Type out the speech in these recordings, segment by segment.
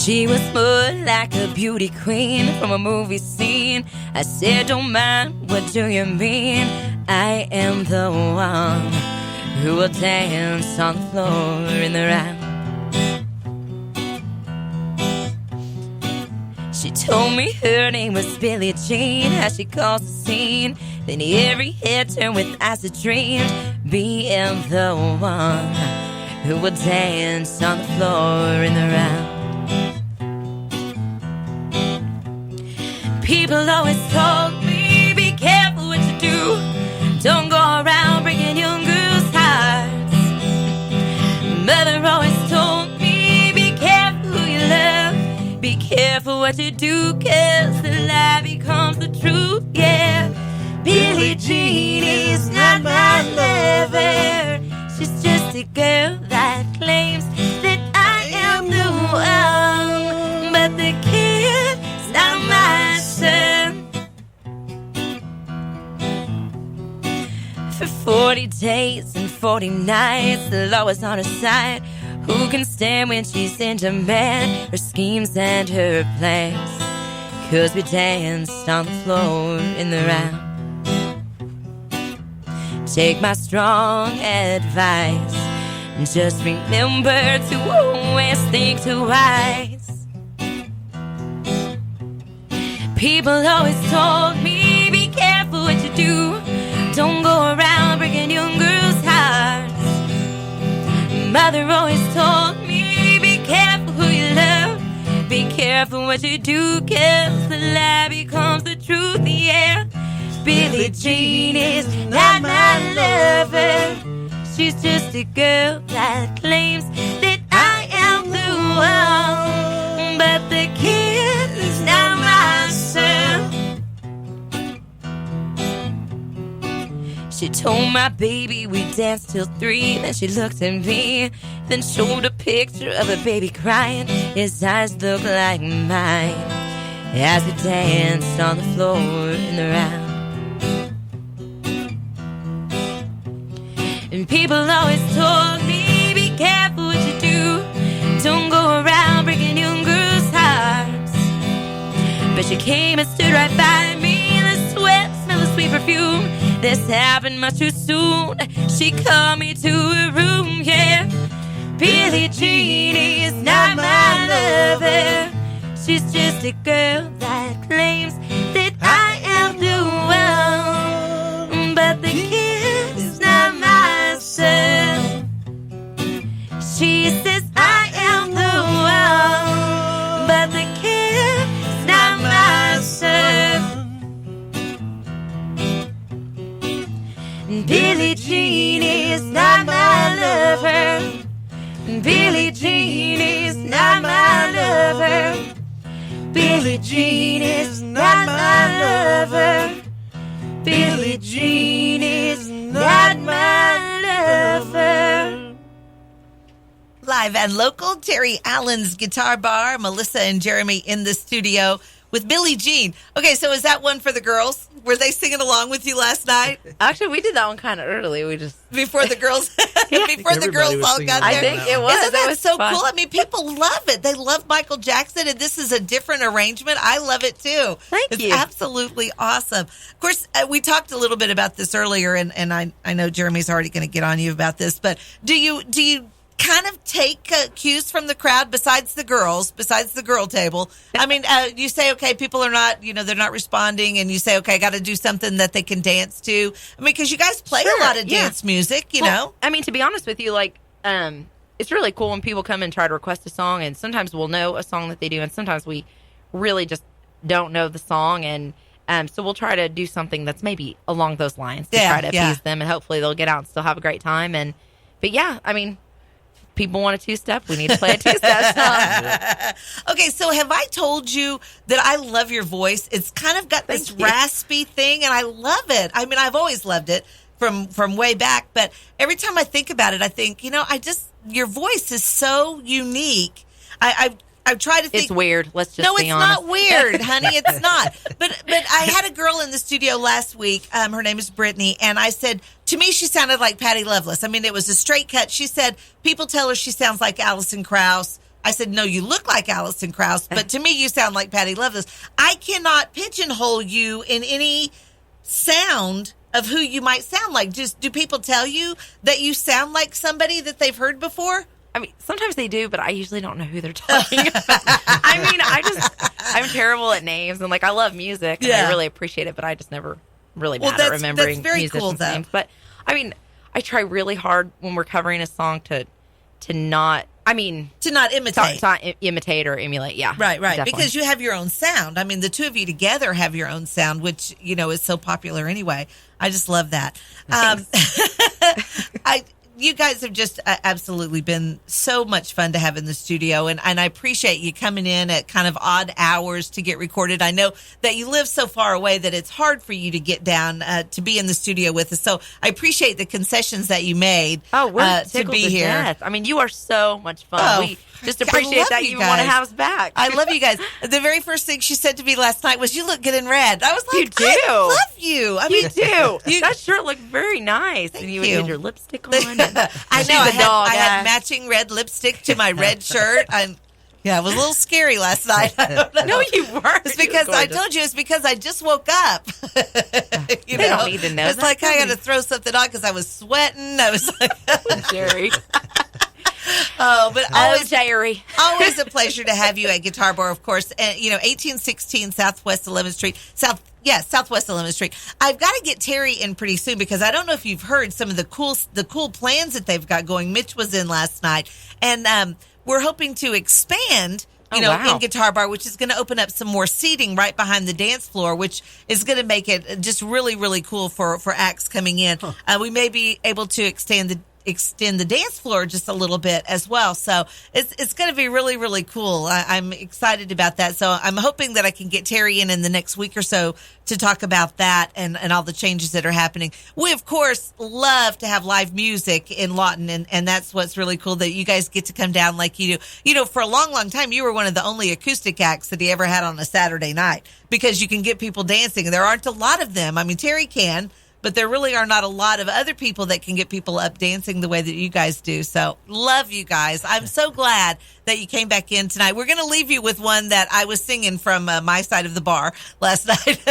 She was more like a beauty queen from a movie scene. I said, don't mind, what do you mean? I am the one who will dance on the floor in the round. She told me her name was Billie Jean, how she caused the scene. Then every head turned with eyes that dreamed, being the one who would dance on the floor in the round. People always told me, be careful what you do. Don't go around breaking young girls' hearts. Mother always told me, be careful who you love. Be careful what you do, 'cause the lie becomes the truth, yeah. Billie Jean is not my lover. She's just a girl that claims that I am the one. But the kid's not my son. For 40 days and 40 nights, the law was on her side. Who can stand when she's in demand? Her schemes and her plans, 'cause we danced on the floor in the round. Take my strong advice, and just remember to always think twice. People always told me, be careful what you do. Don't go around breaking young girls' hearts. Mother always told me, be careful who you love. Be careful what you do, 'cause the lie becomes the truth, yeah. Billie Jean is not my lover. She's just a girl that claims that I am the one. But the kid is not my son. She told my baby we danced till 3. Then she looked at me, then showed a picture of a baby crying. His eyes looked like mine as we danced on the floor in the round. And people always told me, be careful what you do. Don't go around breaking young girls' hearts. But she came and stood right by me. The sweat smelled of sweet perfume. This happened much too soon. She called me to her room, yeah. Billie Jean is not my lover. She's just a girl that claims that I am the one. But the kid is not my son. She says I am the one. But the kid is not my son. Billie Jean is not my lover. Billie Jean is not my lover. Billie Jean is not my lover. Billie Jean is not my lover. Live and local, Terry Allen's Guitar Bar. Melissa and Jeremy in the studio with Billie Jean. Okay, so is that one for the girls? Were they singing along with you last night? Actually, we did that one kind of early. We just before the girls, before the girls all got there. I think it was. Isn't that was so fun. cool? I mean, people love it. They love Michael Jackson, and this is a different arrangement. I love it too. Thank you. It's absolutely awesome. Of course, we talked a little bit about this earlier, and I know Jeremy's already going to get on you about this. But do you kind of take cues from the crowd besides the girl table? I mean, you say, okay, people are not, they're not responding, and you say, okay, I got to do something that they can dance to. I mean, because you guys play a lot of dance music, you know? I mean, to be honest with you, it's really cool when people come and try to request a song, and sometimes we'll know a song that they do, and sometimes we really just don't know the song, and so we'll try to do something that's maybe along those lines to try to appease them, and hopefully they'll get out and still have a great time. But yeah, I mean, people want a two-step, we need to play a two-step song. Okay, so have I told you that I love your voice? It's kind of got this raspy thing, and I love it. I mean, I've always loved it from way back, but every time I think about it, I think, your voice is so unique. I've tried to think. It's weird. Let's just be honest. No, it's not weird, honey. It's not. But I had a girl in the studio last week. Her name is Brittany. And I said, to me, she sounded like Patti Loveless. I mean, it was a straight cut. She said, people tell her she sounds like Alison Krauss. I said, no, you look like Alison Krauss, but to me, you sound like Patty Loveless. I cannot pigeonhole you in any sound of who you might sound like. Just do people tell you that you sound like somebody that they've heard before? I mean, sometimes they do, but I usually don't know who they're talking about. I mean, I'm terrible at names, and like I love music, and I really appreciate it, but I just never really bad at remembering musicians' names. But I mean, I try really hard when we're covering a song to not imitate. Not imitate or emulate, yeah. Right. Definitely. Because you have your own sound. I mean, the two of you together have your own sound, which, is so popular anyway. I just love that. You guys have just absolutely been so much fun to have in the studio, and I appreciate you coming in at kind of odd hours to get recorded. I know that you live so far away that it's hard for you to get down to be in the studio with us, so I appreciate the concessions that you made we're to be here. Death. I mean, you are so much fun. We just appreciate that you want to have us back. I love you guys. The very first thing she said to me last night was, "You look good in red." I was like, "You do. I love you." I mean, you do. That shirt looked very nice, and you had your lipstick on. I know. I had matching red lipstick to my red shirt. It was a little scary last night. No, you weren't. It's because I told you. It's because I just woke up. They don't need to know. It's like I got to throw something on because I was sweating. I was like, Jerry. Jerry. Always a pleasure to have you at Guitar Bar, of course. 1816 Southwest 11th Street. Southwest 11th Street. I've got to get Terry in pretty soon because I don't know if you've heard some of the cool plans that they've got going. Mitch was in last night, and we're hoping to expand. In Guitar Bar, which is going to open up some more seating right behind the dance floor, which is going to make it just really, really cool for acts coming in. We may be able to extend the dance floor just a little bit as well. So it's going to be really, really cool. I'm excited about that. So I'm hoping that I can get Terry in the next week or so to talk about that and all the changes that are happening. We, of course, love to have live music in Lawton, and that's what's really cool, that you guys get to come down like you do. For a long, long time, you were one of the only acoustic acts that he ever had on a Saturday night because you can get people dancing. There aren't a lot of them. I mean, Terry can, but there really are not a lot of other people that can get people up dancing the way that you guys do. So love you guys. I'm so glad that you came back in tonight. We're going to leave you with one that I was singing from my side of the bar last night.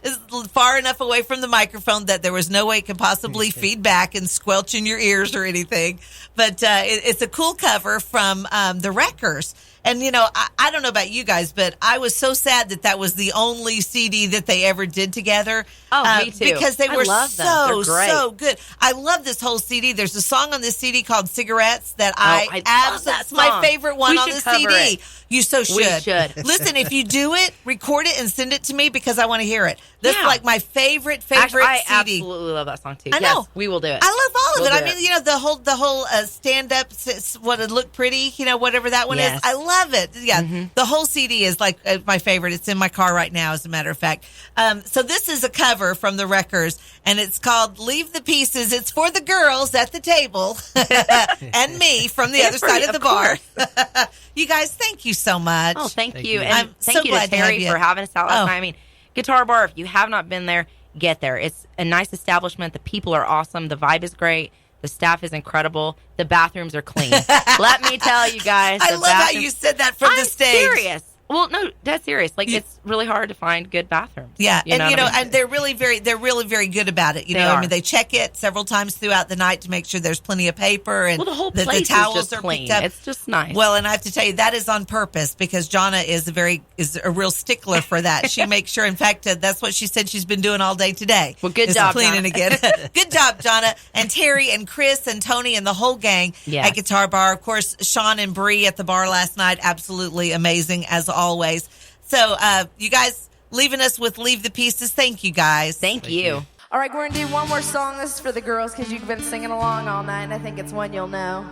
It's far enough away from the microphone that there was no way it could possibly feed back and squelch in your ears or anything. But it's a cool cover from the Wreckers. And, I don't know about you guys, but I was so sad that was the only CD that they ever did together. Oh, me too. Because they were so good. I love this whole CD. There's a song on this CD called Cigarettes that that's my favorite one on the CD. It. You so should. We should. Listen, if you do it, record it and send it to me because I want to hear it. This is like my favorite Actually, I CD. absolutely love that song too. I know. Yes, we will do it. I love all of it. I mean, the whole stand up, what it look pretty, whatever that one is. I love it. Yeah, The whole CD is like my favorite. It's in my car right now, as a matter of fact. So this is a cover from the Wreckers, and it's called "Leave the Pieces." It's for the girls at the table and me from the other side of the bar. You guys, thank you so much. Oh, thank you. And And thank you to Terry for having us out last night. I mean, Guitar Bar, if you have not been there, get there. It's a nice establishment. The people are awesome. The vibe is great. The staff is incredible. The bathrooms are clean. Let me tell you guys. I love how you said that from the stage. I'm serious. Well, no, that's serious. Like, it's really hard to find good bathrooms. Yeah, and they're really very good about it. I mean, they check it several times throughout the night to make sure there's plenty of paper and the whole the place towels is just are clean. picked up. It's just nice. Well, and I have to tell you, that is on purpose because Jonna is a real stickler for that. She makes sure. In fact, that's what she said she's been doing all day today. Well, good job, cleaning Jonna. again. Good job, Jonna, and Terry and Chris and Tony and the whole gang at Guitar Bar. Of course, Sean and Bree at the bar last night, absolutely amazing as always. So, you guys leaving us with Leave the Pieces. Thank you, guys. Thank you. All right, we're going to do one more song. This is for the girls because you've been singing along all night, and I think it's one you'll know.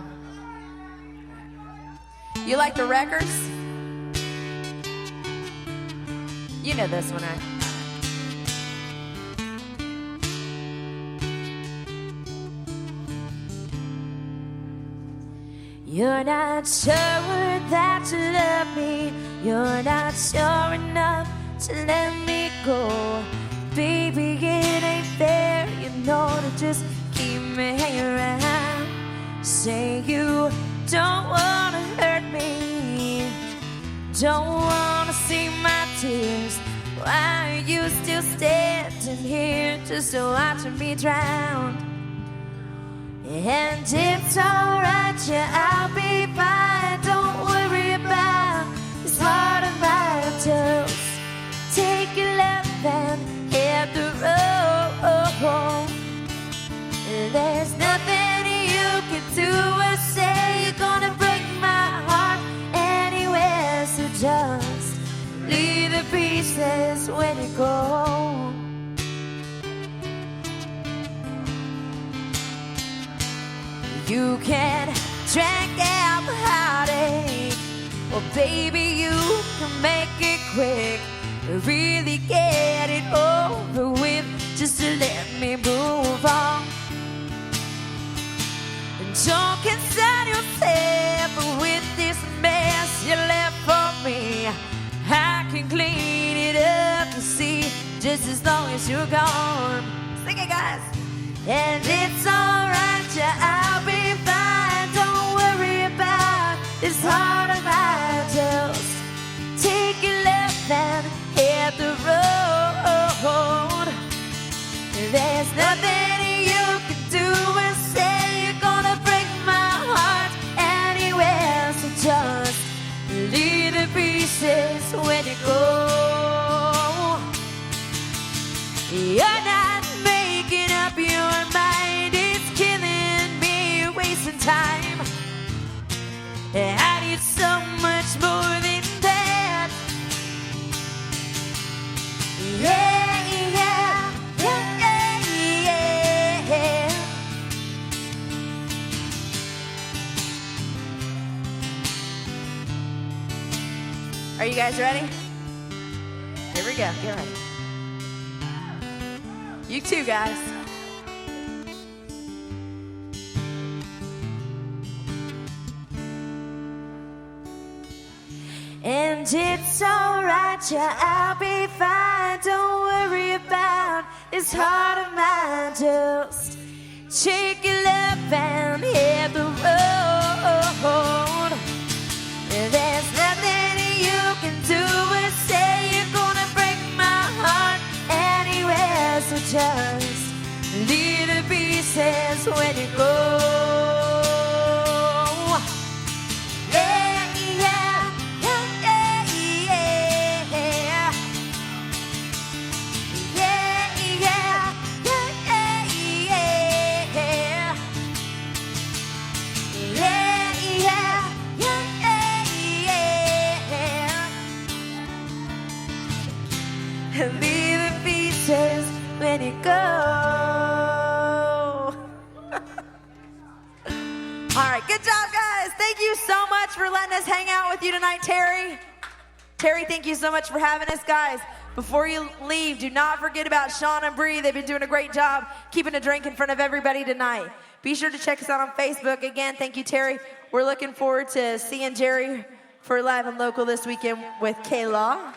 You like the Wreckers? You know this one, right? You're not sure that you love me. You're not sure enough to let me go. Baby, it ain't fair, you know, to just keep me hanging around. Say you don't wanna hurt me, Don't wanna see my tears. Why are you still standing here just watching me drown? And it's alright, yeah, I'll be fine. Don't worry about this heart of mine. Just take a left and hit the road. There's nothing you can do or say. You're gonna break my heart anywhere. So just leave the pieces when you go. You can drag out the heartache, or baby, you can make it quick. Really get it over with, just to let me move on. And don't concern yourself with this mess you left for me. I can clean it up, you see, just as long as you're gone. Sing it, guys. And it's alright, yeah, I'll be fine. Don't worry about this heart of mine. Just take a left and hit the road. There's nothing you can do and say. You're gonna break my heart anywhere. So just leave the pieces when you go. You're not making up your mind. It's killing me, wasting time. I need so much more than that. Yeah, yeah, yeah, yeah, yeah. Are you guys ready? Here we go. Get ready. You too, guys. And it's alright, yeah, I'll be fine. Don't worry about this heart of mine. Just take it up and hit the road. There's nothing you can do or say. You're gonna break my heart anywhere. So just leave the pieces when you go. Leave the pieces when you go. All right, good job, guys. Thank you so much for letting us hang out with you tonight, Terry. Terry, thank you so much for having us, guys. Before you leave, do not forget about Sean and Bree. They've been doing a great job keeping a drink in front of everybody tonight. Be sure to check us out on Facebook. Again, thank you, Terry. We're looking forward to seeing Jerry for Live and Local this weekend with K-Law.